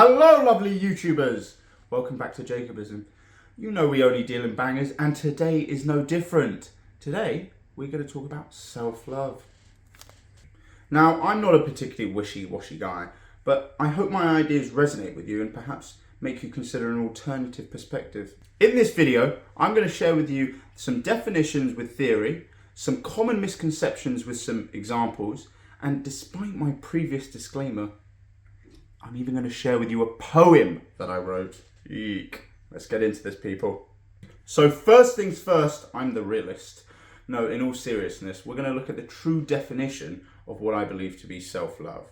Hello lovely YouTubers! Welcome back to Jacobism. You know we only deal in bangers and today is no different. Today we're going to talk about self-love. Now I'm not a particularly wishy-washy guy, but I hope my ideas resonate with you and perhaps make you consider an alternative perspective. In this video I'm going to share with you some definitions with theory, some common misconceptions with some examples, and despite my previous disclaimer, I'm even going to share with you a poem that I wrote. Eek. Let's get into this, people. So first things first, I'm the realist. No, in all seriousness, we're going to look at the true definition of what I believe to be self-love.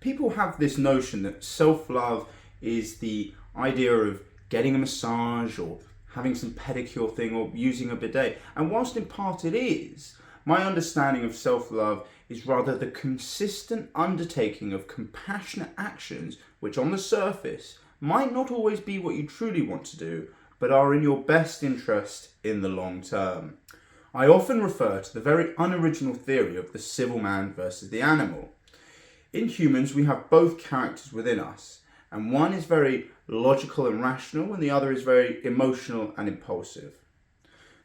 People have this notion that self-love is the idea of getting a massage or having some pedicure thing or using a bidet. And whilst in part it is, my understanding of self-love is rather the consistent undertaking of compassionate actions which on the surface might not always be what you truly want to do, but are in your best interest in the long term. I often refer to the very unoriginal theory of the civil man versus the animal. In humans, we have both characters within us, and one is very logical and rational, and the other is very emotional and impulsive.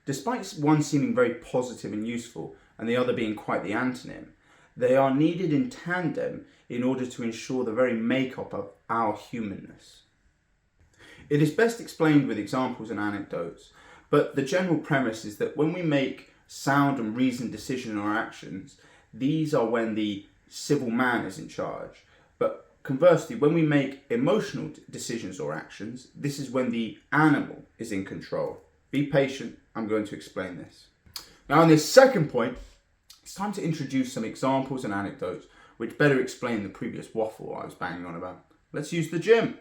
Despite one seeming very positive and useful, and the other being quite the antonym, they are needed in tandem in order to ensure the very makeup of our humanness. It is best explained with examples and anecdotes, but the general premise is that when we make sound and reasoned decisions or actions, these are when the civil man is in charge. But conversely, when we make emotional decisions or actions, this is when the animal is in control. Be patient, I'm going to explain this. Now, on this second point, it's time to introduce some examples and anecdotes which better explain the previous waffle I was banging on about. Let's use the gym.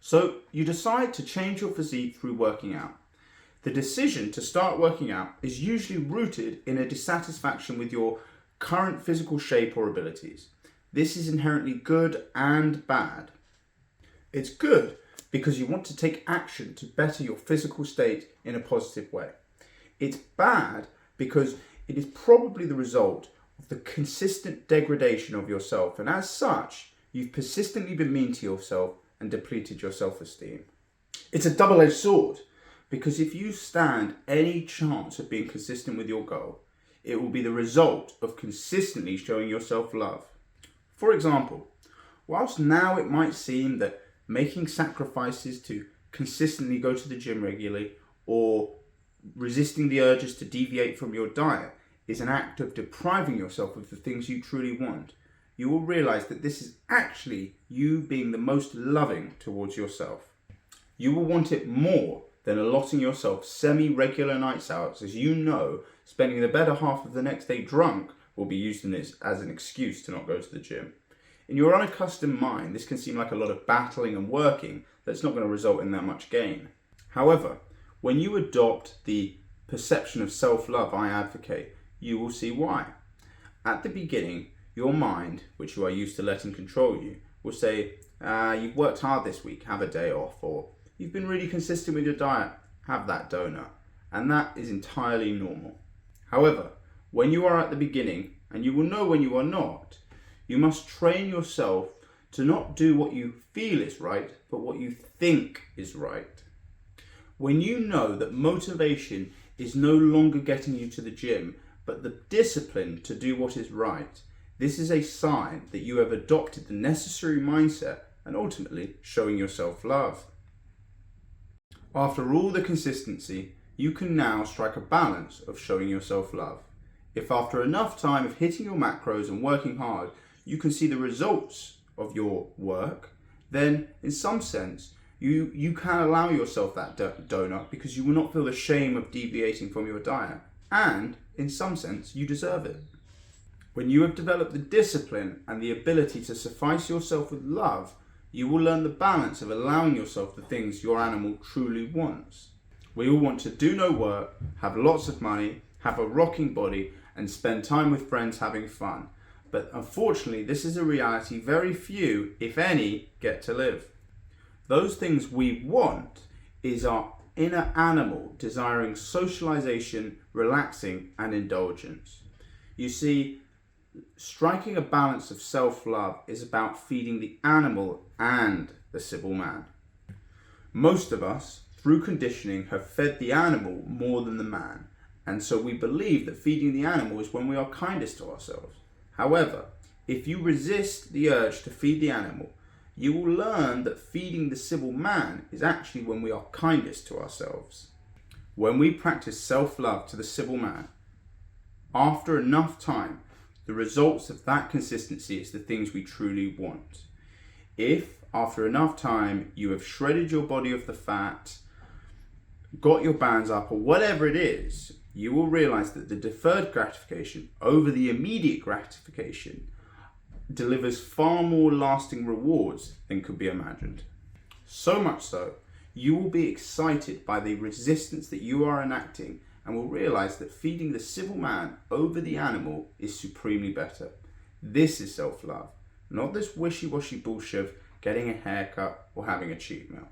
So, you decide to change your physique through working out. The decision to start working out is usually rooted in a dissatisfaction with your current physical shape or abilities. This is inherently good and bad. It's good because you want to take action to better your physical state in a positive way. It's bad because it is probably the result of the consistent degradation of yourself, and as such, you've persistently been mean to yourself and depleted your self-esteem. It's a double-edged sword, because if you stand any chance of being consistent with your goal, it will be the result of consistently showing yourself love. For example, whilst now it might seem that making sacrifices to consistently go to the gym regularly or resisting the urges to deviate from your diet is an act of depriving yourself of the things you truly want, you will realize that this is actually you being the most loving towards yourself. You will want it more than allotting yourself semi-regular nights out, as you know spending the better half of the next day drunk will be used as an excuse to not go to the gym. In your unaccustomed mind, this can seem like a lot of battling and working that's not going to result in that much gain. However, when you adopt the perception of self-love I advocate, you will see why. At the beginning, your mind, which you are used to letting control you, will say, you've worked hard this week, have a day off, or you've been really consistent with your diet, have that donut. And that is entirely normal. However, when you are at the beginning, and you will know when you are not, you must train yourself to not do what you feel is right, but what you think is right. When you know that motivation is no longer getting you to the gym, but the discipline to do what is right, this is a sign that you have adopted the necessary mindset and ultimately showing yourself love. After all the consistency, you can now strike a balance of showing yourself love. If after enough time of hitting your macros and working hard, you can see the results of your work, then in some sense, you can allow yourself that donut because you will not feel the shame of deviating from your diet. And in some sense, you deserve it. When you have developed the discipline and the ability to suffice yourself with love, you will learn the balance of allowing yourself the things your animal truly wants. We all want to do no work, have lots of money, have a rocking body, and spend time with friends having fun. But unfortunately, this is a reality very few, if any, get to live. Those things we want is our inner animal desiring socialization, relaxing, and indulgence. You see, Striking a balance of self-love is about feeding the animal and the civil man. Most of us, through conditioning, have fed the animal more than the man, and so we believe that feeding the animal is when we are kindest to ourselves. However, if you resist the urge to feed the animal, you will learn that feeding the civil man is actually when we are kindest to ourselves. When we practice self-love to the civil man, after enough time, the results of that consistency is the things we truly want. If, after enough time, you have shredded your body of the fat, got your bands up, or whatever it is, you will realize that the deferred gratification over the immediate gratification delivers far more lasting rewards than could be imagined. So much so, you will be excited by the resistance that you are enacting and will realize that feeding the civil man over the animal is supremely better. This is self-love, not this wishy-washy bullshit of getting a haircut or having a cheat meal.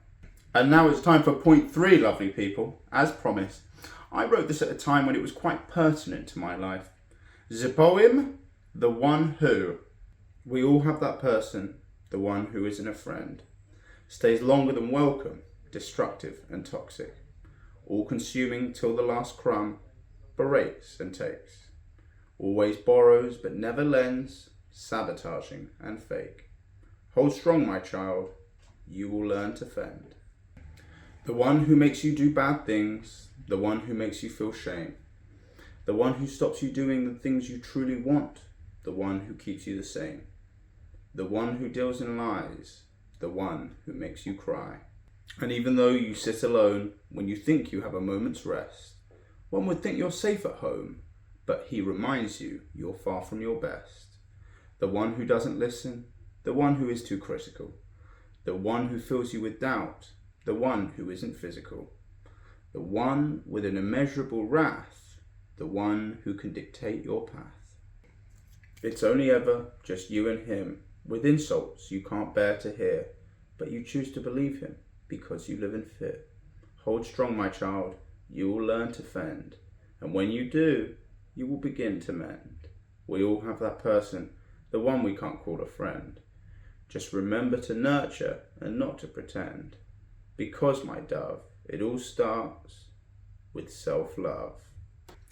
And now it's time for point 3, lovely people. As promised, I wrote this at a time when it was quite pertinent to my life. The poem, The One Who. We all have that person, the one who isn't a friend. Stays longer than welcome, destructive and toxic. All-consuming till the last crumb, berates and takes. Always borrows but never lends, sabotaging and fake. Hold strong, my child, you will learn to fend. The one who makes you do bad things, the one who makes you feel shame. The one who stops you doing the things you truly want, the one who keeps you the same. The one who deals in lies, the one who makes you cry. And even though you sit alone when you think you have a moment's rest, one would think you're safe at home, but he reminds you you're far from your best. The one who doesn't listen, the one who is too critical, the one who fills you with doubt, the one who isn't physical, the one with an immeasurable wrath, the one who can dictate your path. It's only ever just you and him, with insults you can't bear to hear, but you choose to believe him because you live in fear. Hold strong, my child, you will learn to fend, and when you do, you will begin to mend. We all have that person, the one we can't call a friend. Just remember to nurture and not to pretend, because, my dove, it all starts with self-love.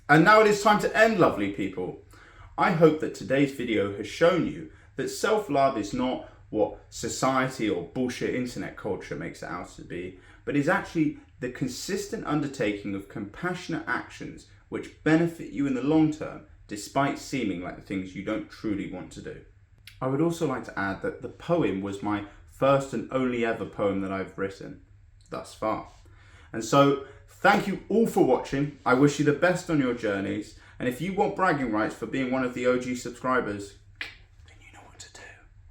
And now it is time to end, lovely people. I hope that today's video has shown you that self-love is not what society or bullshit internet culture makes it out to be, but is actually the consistent undertaking of compassionate actions which benefit you in the long term, despite seeming like the things you don't truly want to do. I would also like to add that the poem was my first and only ever poem that I've written thus far. And so, thank you all for watching. I wish you the best on your journeys. And if you want bragging rights for being one of the OG subscribers,